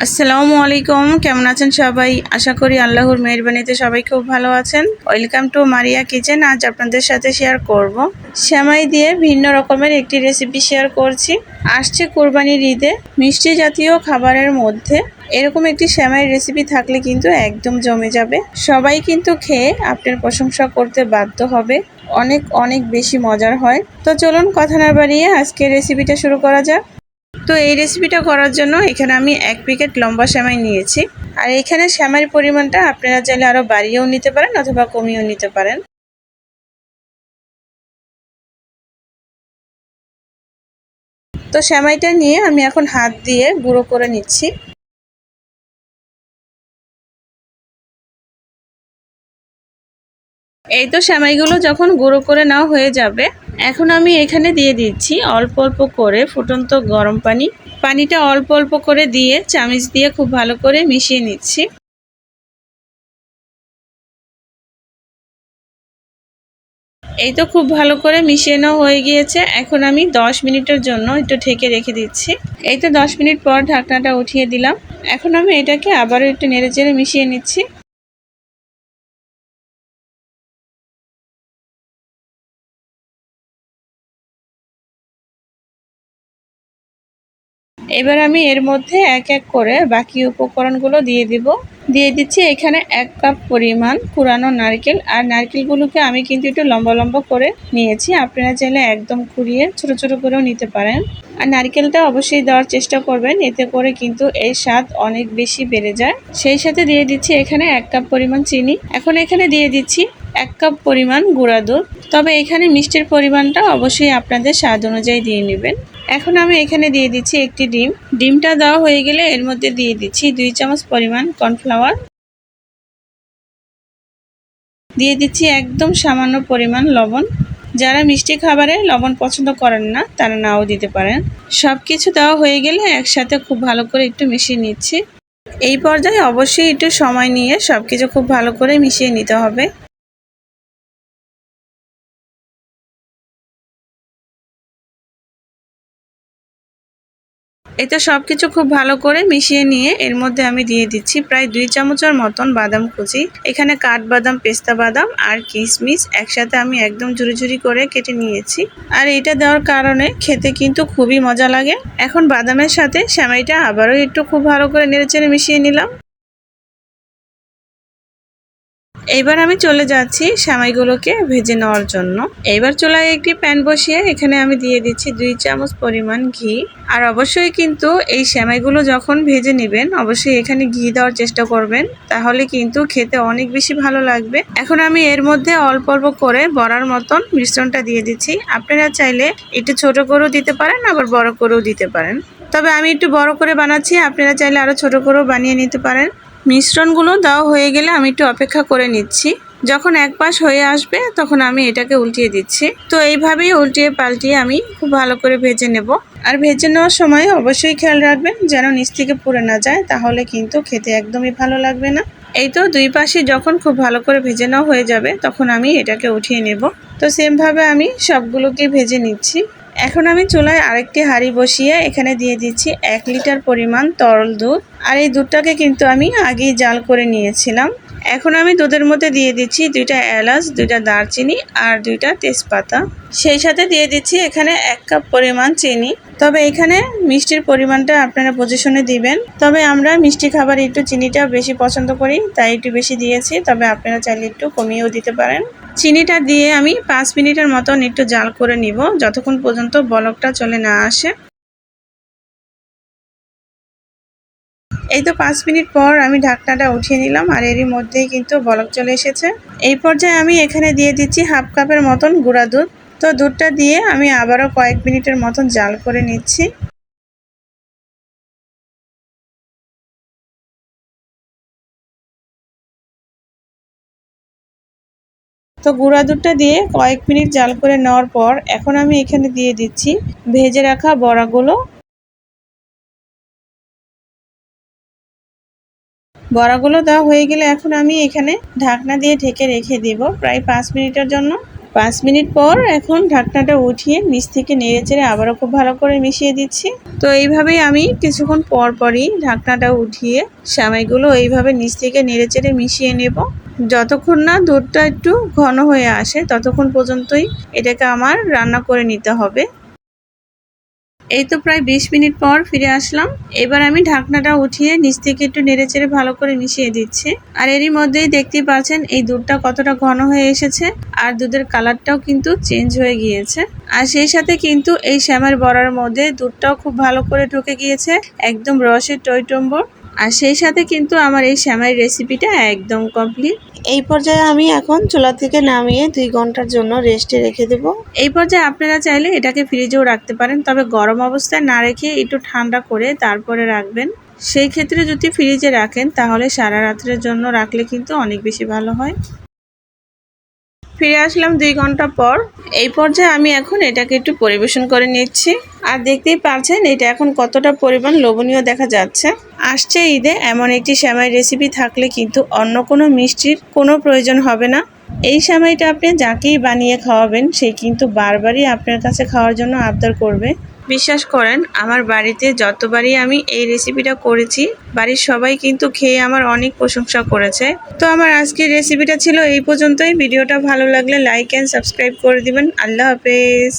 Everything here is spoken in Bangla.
আসসালামু আলাইকুম, কেমন আছেন সবাই? আশা করি আল্লাহর মেহেরবানিতে সবাই খুব ভালো আছেন। Welcome to Maria kitchen. আজ আপনাদের সাথে শেয়ার করব সেমাই দিয়ে ভিন্ন রকমের একটি রেসিপি শেয়ার করছি। আসছে কোরবানির ঈদে মিষ্টি জাতীয় খাবারের মধ্যে এরকম একটি সেমাইয়ের রেসিপি থাকলে কিন্তু একদম জমে যাবে। সবাই কিন্তু খেয়ে আপনার প্রশংসা করতে বাধ্য হবে। অনেক অনেক বেশি মজার হয়। তো চলুন কথা না বাড়িয়ে আজকের রেসিপিটা শুরু করা যাক। তো এই রেসিপিটা করার জন্য এখানে আমি 1 প্যাকেট লম্বা সেমাই নিয়েছি। আর এখানে সেমাইয়ের পরিমাণটা আপনারা চাইলে আরও বাড়িয়েও নিতে পারেন অথবা কমিয়েও নিতে পারেন। তো সেমাইটা নিয়ে আমি এখন হাত দিয়ে গুঁড়ো করে নিচ্ছি। এই তো সেমাইগুলো যখন গুঁড়ো করে নেওয়া হয়ে যাবে, এখন আমি এখানে দিয়ে দিচ্ছি অল্প অল্প করে ফুটন্ত গরম পানি। পানিটা অল্প অল্প করে দিয়ে চামচ দিয়ে খুব ভালো করে মিশিয়ে নিচ্ছি। এই তো খুব ভালো করে মিশিয়ে নেওয়া হয়ে গিয়েছে। এখন আমি 10 মিনিটের জন্য একটু ঢেকে রেখে দিচ্ছি। এই তো 10 মিনিট পর ঢাকনাটা উঠিয়ে দিলাম। এখন আমি এটাকে আবারও একটু নেড়েচেড়ে মিশিয়ে নিচ্ছি। এবার আমি এর মধ্যে এক এক করে বাকি উপকরণগুলো দিয়ে দিব। দিয়ে দিচ্ছি এখানে 1 কাপ পরিমাণ কুড়ানো নারকেল। আর নারকেলগুলোকে আমি কিন্তু একটু লম্বা লম্বা করে নিয়েছি। আপনারা চাইলে একদম কুড়িয়ে ছোট ছোট করেও নিতে পারেন। আর নারকেলটা অবশ্যই দেওয়ার চেষ্টা করবেন, এতে করে কিন্তু এর স্বাদ অনেক বেশি বেড়ে যায়। সেই সাথে দিয়ে দিচ্ছি এখানে 1 কাপ পরিমাণ চিনি। এখন এখানে দিয়ে দিচ্ছি 1 কাপ পরিমাণ গুঁড়া দুধ। তবে এখানে মিষ্টির পরিমাণটা অবশ্যই আপনাদের স্বাদ অনুযায়ী দিয়ে নেবেন। এখন আমি এখানে দিয়ে দিচ্ছি একটি ডিম। ডিমটা দেওয়া হয়ে গেলে এর মধ্যে দিয়ে দিচ্ছি 2 চামচ পরিমাণ কর্নফ্লাওয়ার। দিয়ে দিচ্ছি একদম সামান্য পরিমাণ লবণ। যারা মিষ্টি খাবারে লবণ পছন্দ করেন না তারা নাও দিতে পারেন। সব কিছু দেওয়া হয়ে গেলে একসাথে খুব ভালো করে একটু মিশিয়ে নিচ্ছি। এই পর্যায়ে অবশ্যই একটু সময় নিয়ে সব কিছু খুব ভালো করে মিশিয়ে নিতে হবে। এতে সবকিছু খুব ভালো করে মিশিয়ে নিয়ে এর মধ্যে আমি দিয়ে দিচ্ছি প্রায় 2 চামচের মতন বাদাম কুচি। এখানে কাঠবাদাম, পেস্তা বাদাম আর কিশমিশ একসাথে আমি একদম ঝুরি ঝুরি করে কেটে নিয়েছি। আর এটা দেওয়ার কারণে খেতে কিন্তু খুবই মজা লাগে। এখন বাদামের সাথে সেমাইটা আবারও একটু খুব ভালো করে নেড়েচেড়ে মিশিয়ে নিলাম। এইবার আমি চলে যাচ্ছি সেমাইগুলোকে ভেজে নেওয়ার জন্য। এইবার চুলায় একটি প্যান বসিয়ে এখানে আমি দিয়ে দিচ্ছি 2 চামচ পরিমাণ ঘি। আর অবশ্যই কিন্তু এই সেমাইগুলো যখন ভেজে নেবেন অবশ্যই এখানে ঘি দেওয়ার চেষ্টা করবেন, তাহলে কিন্তু খেতে অনেক বেশি ভালো লাগবে। এখন আমি এর মধ্যে অল্প অল্প করে বড়ার মতন মিশ্রণটা দিয়ে দিচ্ছি। আপনারা চাইলে একটু ছোট করেও দিতে পারেন, আবার বড় করেও দিতে পারেন। তবে আমি একটু বড় করে বানাচ্ছি, আপনারা চাইলে আরও ছোট করেও বানিয়ে নিতে পারেন। মিশ্রণগুলো দেওয়া হয়ে গেলে আমি একটু অপেক্ষা করে নিচ্ছি। যখন এক পাশ হয়ে আসবে তখন আমি এটাকে উল্টিয়ে দিচ্ছি। তো এইভাবেই উল্টিয়ে পাল্টিয়ে আমি খুব ভালো করে ভেজে নেব। আর ভেজে নেওয়ার সময় অবশ্যই খেয়াল রাখবেন যেন নিচ থেকে পুড়ে না যায়, তাহলে কিন্তু খেতে একদমই ভালো লাগবে না। এই তো 2 পাশে যখন খুব ভালো করে ভেজে নেওয়া হয়ে যাবে তখন আমি এটাকে উঠিয়ে নেব। তো সেমভাবে আমি সবগুলোকে ভেজে নিচ্ছি। এখন আমি চুলায় আরেকটি হাঁড়ি বসিয়ে এখানে দিয়ে দিচ্ছি 1 লিটার পরিমাণ তরল দুধ। আর এই দুধটাকে কিন্তু আমি আগেই জাল করে নিয়েছিলাম। এখন আমি দুধের মধ্যে দিয়ে দিচ্ছি 2টা এলাচ, 2টা দারচিনি আর 2টা তেজপাতা। সেই সাথে দিয়ে দিচ্ছি এখানে 1 কাপ পরিমাণ চিনি। তবে এখানে মিষ্টির পরিমাণটা আপনারা বুঝে শুনে দিবেন। তবে আমরা মিষ্টি খাবারে একটু চিনিটা বেশি পছন্দ করি, তাই একটু বেশি দিয়েছি। তবে আপনারা চাইলে একটু কমিয়েও দিতে পারেন। চিনিটা দিয়ে আমি 5 মিনিটের মতন একটু জাল করে নিব, যতক্ষণ পর্যন্ত বলকটা চলে না আসে। এই তো 5 মিনিট পর আমি ঢাকনাটা উঠিয়ে নিলাম, আর এরই মধ্যেই কিন্তু বলক চলে এসেছে। এই পর্যায়ে আমি এখানে দিয়ে দিচ্ছি হাফ কাপের মতন গুঁড়া দুধ। তো দুধটা দিয়ে আমি আবারও কয়েক মিনিটের মতন জাল করে নিচ্ছি। তো গুঁড়া দুধটা দিয়ে কয়েক মিনিট জাল করে নেওয়ার পর এখন আমি এখানে দিয়ে দিচ্ছি ভেজে রাখা বড়াগুলো। বড়াগুলো দেওয়া হয়ে গেলে এখন আমি এখানে ঢাকনা দিয়ে ঢেকে রেখে দিব প্রায় 5 মিনিটের জন্য। 5 মিনিট পর এখন ঢাকনাটা উঠিয়ে নিচ থেকে নেড়েচেড়ে আবারও খুব ভালো করে মিশিয়ে দিচ্ছি। তো এইভাবেই আমি কিছুক্ষণ পর পরই ঢাকনাটা উঠিয়ে সেমাইগুলো এইভাবে নিচ থেকে নেড়েচেড়ে মিশিয়ে নেব। যতক্ষণ না দুধটা একটু ঘন হয়ে আসে ততক্ষণ পর্যন্তই এটাকে আমার রান্না করে নিতে হবে। এই তো প্রায় 20 মিনিট পর ফিরে আসলাম। এবার আমি ঢাকনাটা উঠিয়ে নিচ থেকে একটু নেড়েচেড়ে ভালো করে মিশিয়ে দিচ্ছি। আর এরই মধ্যেই দেখতেই পাচ্ছেন এই দুধটা কতটা ঘন হয়ে এসেছে আর দুধের কালারটাও কিন্তু চেঞ্জ হয়ে গিয়েছে। আর সেই সাথে কিন্তু এই সেমাইয়ের বড়ার মধ্যে দুধটাও খুব ভালো করে ঢুকে গিয়েছে, একদম রসের টইটম্বর। আর সেই সাথে কিন্তু আমার এই সেমাইয়ের রেসিপিটা একদম কমপ্লিট। এই পর্যায়ে আমি এখন চুলা থেকে নামিয়ে 2 ঘন্টার জন্য রেস্টে রেখে দেব। এই পর্যায়ে আপনারা চাইলে এটাকে ফ্রিজেও রাখতে পারেন, তবে গরম অবস্থায় না রেখে একটু ঠান্ডা করে তারপরে রাখবেন। সেই ক্ষেত্রে যদি ফ্রিজে রাখেন তাহলে সারা রাতের জন্য রাখলে কিন্তু অনেক বেশি ভালো হয়। ফিরে আসলাম 2 ঘন্টা পর। এই পর্যায়ে আমি এখন এটাকে একটু পরিবেশন করে নিচ্ছি। আর দেখতেই পাচ্ছেন এটা এখন কতটা পরিমাণ লোভনীয় দেখা যাচ্ছে। আসছে ঈদে এমন একটি সেমাই রেসিপি থাকলে কিন্তু অন্য কোনো মিষ্টির কোনো প্রয়োজন হবে না। এই সেমাইটা আপনি যাকেই বানিয়ে খাওয়াবেন সে কিন্তু বারবারই আপনার কাছে খাওয়ার জন্য আবদার করবে। বিশ্বাস করেন, আমার বাড়িতে যতবারই আমি এই রেসিপিটা করেছি বাড়ির সবাই কিন্তু খেয়ে আমার অনেক প্রশংসা করেছে। তো আমার আজকের রেসিপিটা ছিল এই পর্যন্তই। ভিডিওটা ভালো লাগলে লাইক অ্যান্ড সাবস্ক্রাইব করে দিবেন। আল্লাহ হাফেজ।